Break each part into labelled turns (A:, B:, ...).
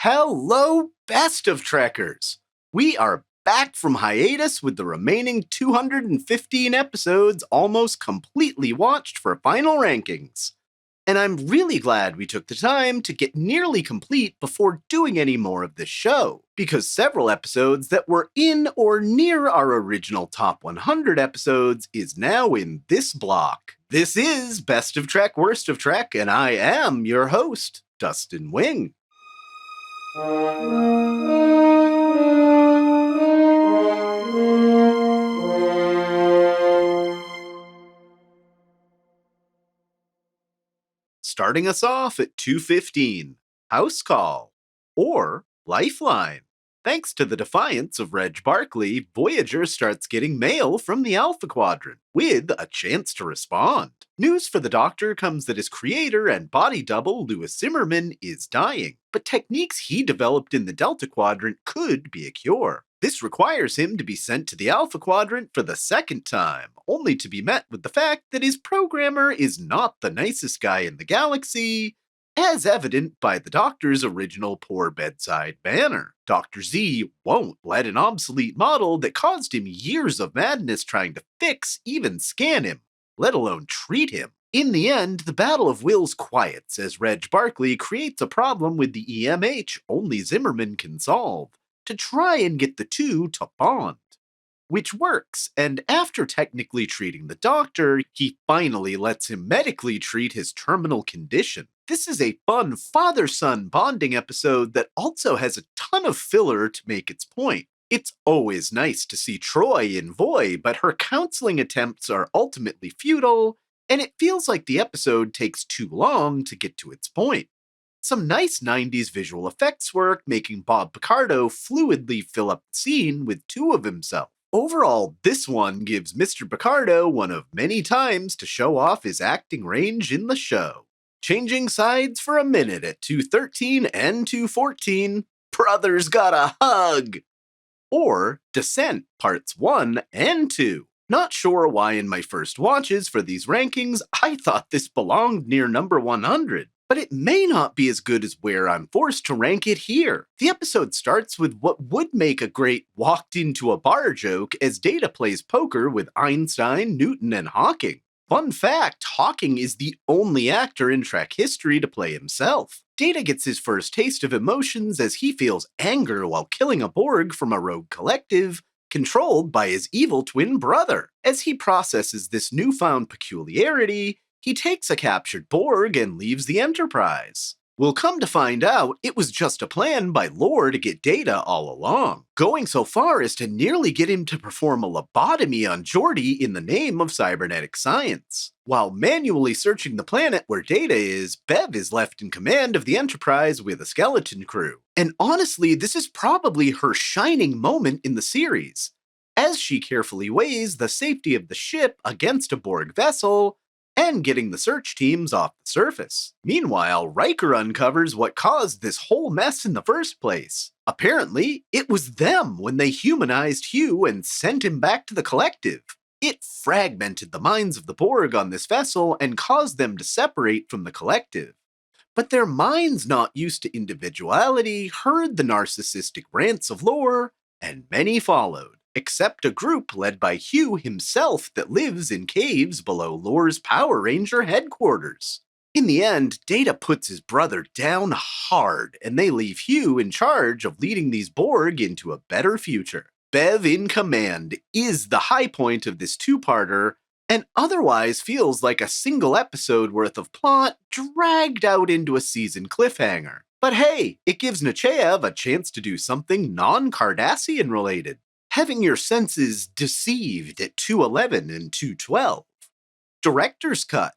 A: Hello, best of Trekkers! We are back from hiatus with the remaining 215 episodes almost completely watched for final rankings. And I'm really glad we took the time to get nearly complete before doing any more of this show, because several episodes that were in or near our original top 100 episodes is now in this block. This is Best of Trek, Worst of Trek, and I am your host, Dustin Wing. Starting us off at 215, House Call, or Lifeline. Thanks to the defiance of Reg Barkley, Voyager starts getting mail from the Alpha Quadrant, with a chance to respond. News for the Doctor comes that his creator and body double, Louis Zimmerman, is dying, but techniques he developed in the Delta Quadrant could be a cure. This requires him to be sent to the Alpha Quadrant for the second time, only to be met with the fact that his programmer is not the nicest guy in the galaxy, as evident by the Doctor's original poor bedside manner. Dr. Z won't let an obsolete model that caused him years of madness trying to fix even scan him, let alone treat him. In the end, the Battle of Wills quiets as Reg Barkley creates a problem with the EMH only Zimmerman can solve, to try and get the two to bond. Which works, and after technically treating the Doctor, he finally lets him medically treat his terminal condition. This is a fun father-son bonding episode that also has a ton of filler to make its point. It's always nice to see Troy in Voy, but her counseling attempts are ultimately futile, and it feels like the episode takes too long to get to its point. Some nice 90s visual effects work, making Bob Picardo fluidly fill up the scene with two of himself. Overall, this one gives Mr. Picardo one of many times to show off his acting range in the show. Changing sides for a minute at 213 and 214, Brothers Gotta Hug! Or Descent Parts 1 and 2. Not sure why in my first watches for these rankings I thought this belonged near number 100. But it may not be as good as where I'm forced to rank it here. The episode starts with what would make a great walked into a bar joke as Data plays poker with Einstein, Newton, and Hawking. Fun fact, Hawking is the only actor in Trek history to play himself. Data gets his first taste of emotions as he feels anger while killing a Borg from a rogue collective, controlled by his evil twin brother. As he processes this newfound peculiarity, he takes a captured Borg and leaves the Enterprise. We'll come to find out it was just a plan by Lore to get Data all along, going so far as to nearly get him to perform a lobotomy on Geordi in the name of cybernetic science. While manually searching the planet where Data is, Bev is left in command of the Enterprise with a skeleton crew. And honestly, this is probably her shining moment in the series, as she carefully weighs the safety of the ship against a Borg vessel, and getting the search teams off the surface. Meanwhile, Riker uncovers what caused this whole mess in the first place. Apparently, it was them when they humanized Hugh and sent him back to the collective. It fragmented the minds of the Borg on this vessel and caused them to separate from the collective. But their minds, not used to individuality, heard the narcissistic rants of Lore, and many followed. Except a group led by Hugh himself that lives in caves below Lore's Power Ranger headquarters. In the end, Data puts his brother down hard, and they leave Hugh in charge of leading these Borg into a better future. Bev in command is the high point of this two-parter, and otherwise feels like a single episode worth of plot dragged out into a season cliffhanger. But hey, it gives Nechayev a chance to do something non-Cardassian related, having your senses deceived at 211 and 212. Director's Cut,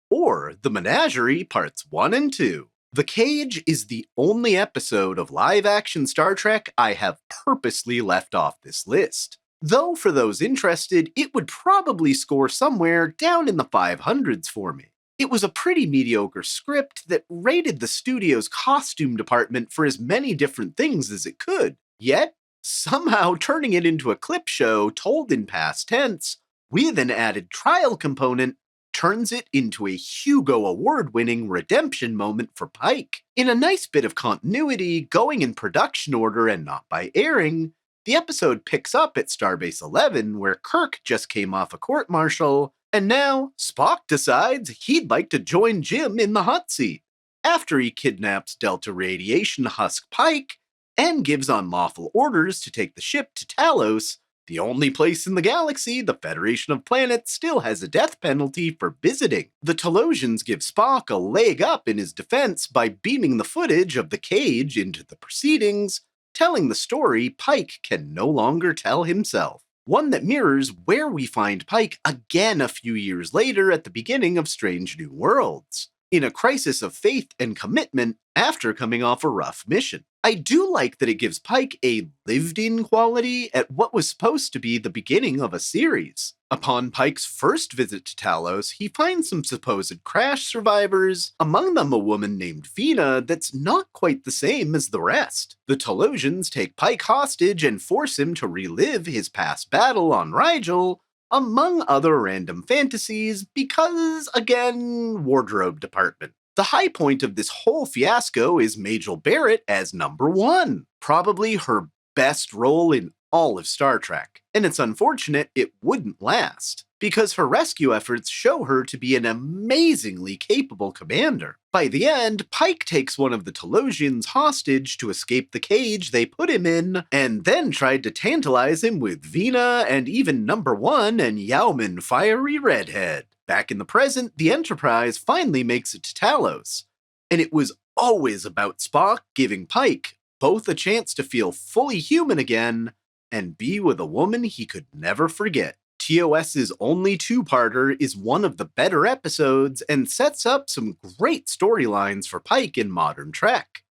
A: or The Menagerie Parts 1 and 2. The Cage is the only episode of live-action Star Trek I have purposely left off this list. Though for those interested, it would probably score somewhere down in the 500s for me. It was a pretty mediocre script that rated the studio's costume department for as many different things as it could, yet somehow turning it into a clip show told in past tense, with an added trial component, turns it into a Hugo Award-winning redemption moment for Pike. In a nice bit of continuity, going in production order and not by airing, the episode picks up at Starbase 11, where Kirk just came off a court-martial, and now Spock decides he'd like to join Jim in the hot seat. After he kidnaps Delta Radiation Husk Pike, and gives unlawful orders to take the ship to Talos, the only place in the galaxy the Federation of Planets still has a death penalty for visiting. The Talosians give Spock a leg up in his defense by beaming the footage of the cage into the proceedings, telling the story Pike can no longer tell himself. One that mirrors where we find Pike again a few years later at the beginning of Strange New Worlds, in a crisis of faith and commitment after coming off a rough mission. I do like that it gives Pike a lived-in quality at what was supposed to be the beginning of a series. Upon Pike's first visit to Talos, he finds some supposed crash survivors, among them a woman named Vina that's not quite the same as the rest. The Talosians take Pike hostage and force him to relive his past battle on Rigel, among other random fantasies, because, again, wardrobe department. The high point of this whole fiasco is Majel Barrett as number 1, probably her best role in all of Star Trek, and it's unfortunate it wouldn't last, because her rescue efforts show her to be an amazingly capable commander. By the end, Pike takes one of the Talosians hostage to escape the cage they put him in, and then tried to tantalize him with Vina and even number 1 and Yauman Fiery Redhead. Back in the present, the Enterprise finally makes it to Talos, and it was always about Spock giving Pike both a chance to feel fully human again and be with a woman he could never forget. TOS's only two-parter is one of the better episodes and sets up some great storylines for Pike in modern Trek,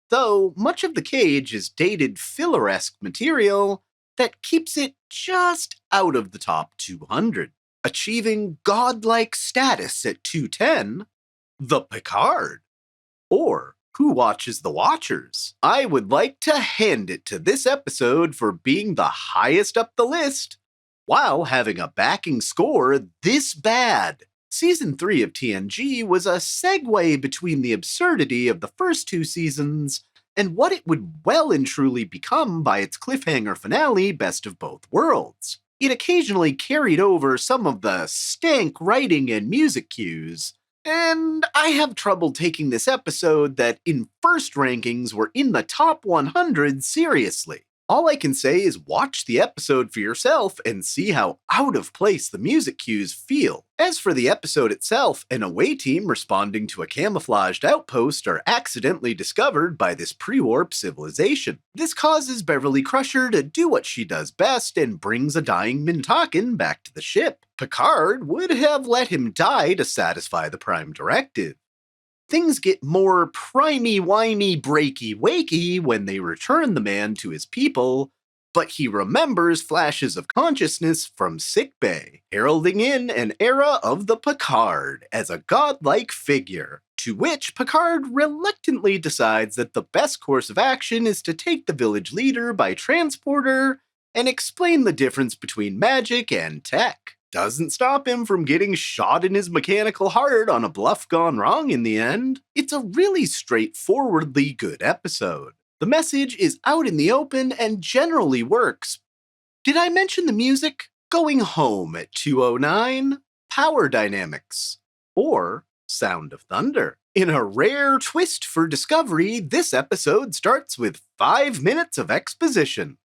A: though much of the cage is dated filler-esque material that keeps it just out of the top 200. Achieving godlike status at 210, the Picard. Or Who Watches the Watchers? I would like to hand it to this episode for being the highest up the list, while having a backing score this bad. Season 3 of TNG was a segue between the absurdity of the first 2 seasons and what it would well and truly become by its cliffhanger finale, Best of Both Worlds. It occasionally carried over some of the stank writing and music cues, and I have trouble taking this episode that in first rankings were in the top 100 seriously. All I can say is watch the episode for yourself and see how out of place the music cues feel. As for the episode itself, an away team responding to a camouflaged outpost are accidentally discovered by this pre-warp civilization. This causes Beverly Crusher to do what she does best and brings a dying Mintakan back to the ship. Picard would have let him die to satisfy the Prime Directive. Things get more primey-wimey breaky-wakey when they return the man to his people, but he remembers flashes of consciousness from sickbay, heralding in an era of the Picard as a godlike figure, to which Picard reluctantly decides that the best course of action is to take the village leader by transporter and explain the difference between magic and tech. Doesn't stop him from getting shot in his mechanical heart on a bluff gone wrong in the end. It's a really straightforwardly good episode. The message is out in the open and generally works. Did I mention the music? Going Home at 2:09, Power Dynamics, or Sound of Thunder. In a rare twist for Discovery, this episode starts with 5 minutes of exposition.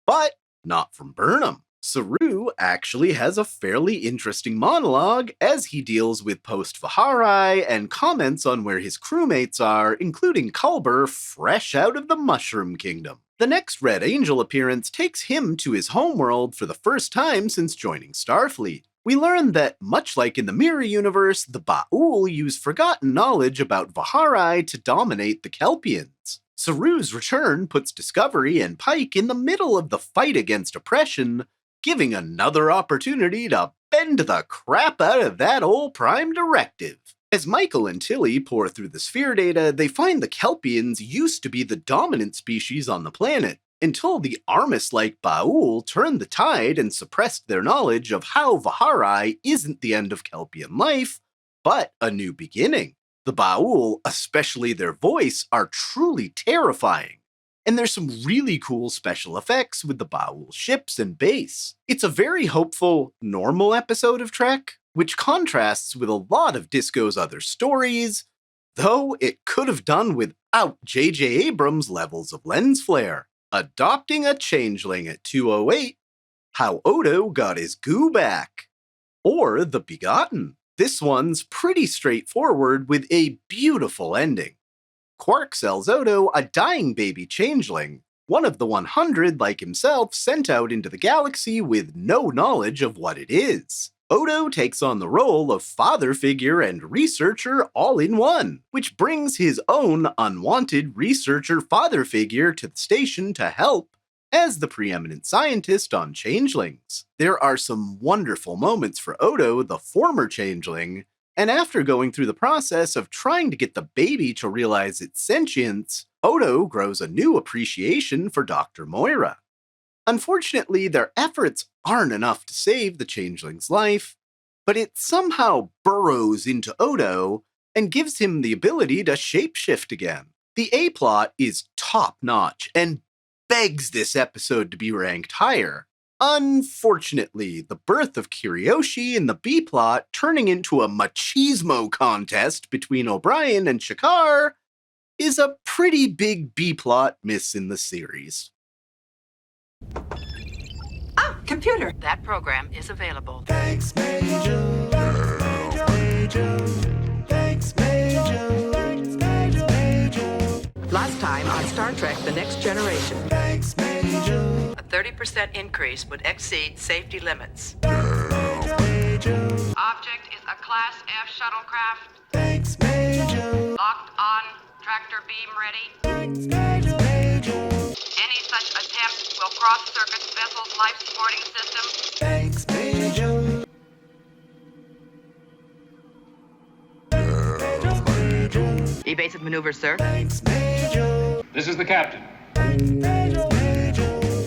A: But not from Burnham. Saru actually has a fairly interesting monologue as he deals with post-Vihari and comments on where his crewmates are, including Culber, fresh out of the Mushroom Kingdom. The next Red Angel appearance takes him to his homeworld for the first time since joining Starfleet. We learn that, much like in the Mirror Universe, the Ba'ul use forgotten knowledge about Vihari to dominate the Kelpians. Saru's return puts Discovery and Pike in the middle of the fight against oppression, giving another opportunity to bend the crap out of that old Prime Directive. As Michael and Tilly pour through the sphere data, they find the Kelpians used to be the dominant species on the planet, until the Armus-like Ba'ul turned the tide and suppressed their knowledge of how Vahari isn't the end of Kelpian life, but a new beginning. The Ba'ul, especially their voice, are truly terrifying, and there's some really cool special effects with the Ba'ul ships and base. It's a very hopeful, normal episode of Trek, which contrasts with a lot of Disco's other stories, though it could have done without J.J. Abrams' levels of lens flare. Adopting a Changeling at 208, how Odo got his goo back. Or The Begotten. This one's pretty straightforward with a beautiful ending. Quark sells Odo a dying baby Changeling, one of the 100 like himself sent out into the galaxy with no knowledge of what it is. Odo takes on the role of father figure and researcher all in one, which brings his own unwanted researcher father figure to the station to help as the preeminent scientist on changelings. There are some wonderful moments for Odo, the former changeling, and after going through the process of trying to get the baby to realize its sentience, Odo grows a new appreciation for Dr. Moira. Unfortunately, their efforts aren't enough to save the changeling's life, but it somehow burrows into Odo and gives him the ability to shapeshift again. The A-plot is top-notch and begs this episode to be ranked higher. Unfortunately, the birth of Kiriyoshi and the B-plot turning into a machismo contest between O'Brien and Shakar is a pretty big B-plot miss in the series.
B: Ah, computer.
C: That program is available.
D: Thanks, Major. Thanks, Major.
B: Last time on Star Trek The Next Generation.
D: Thanks, Major.
C: A 30% increase would exceed safety limits.
D: Major.
C: Object is a Class F shuttlecraft.
D: Thanks, Major.
C: Locked on. Tractor beam ready.
D: Thanks, Major.
C: Any such attempt will cross-circuit the vessel's life-supporting system.
D: Thanks, Major.
B: Evasive maneuver, sir.
D: Thanks, Major.
E: This is the captain.
D: Major.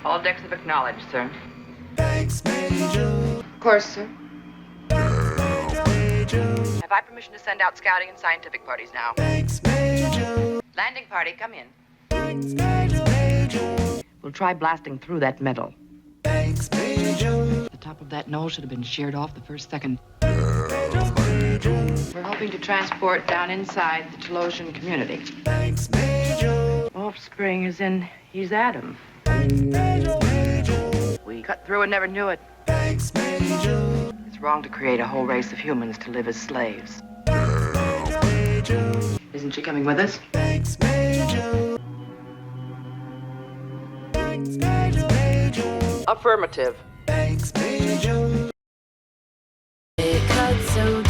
B: All decks have acknowledged, sir.
D: Thanks, Major.
B: Of course, sir.
D: Major.
B: Have I permission to send out scouting and scientific parties now?
D: Thanks, Major.
B: Landing party, come in.
D: Thanks, Major.
B: We'll try blasting through that metal.
D: Thanks, Major.
B: The top of that knoll should have been sheared off the first second.
D: Major.
B: We're hoping to transport down inside the Telosian community.
D: Thanks, Major.
B: Offspring is in, he's Adam.
D: Major.
B: We cut through and never knew it.
D: Thanks, Major.
B: It's wrong to create a whole race of humans to live as slaves.
D: Major.
B: Isn't she coming with us?
D: Thanks, Major. Thanks, Major.
B: Affirmative.
D: Thanks, Major.
F: It cut so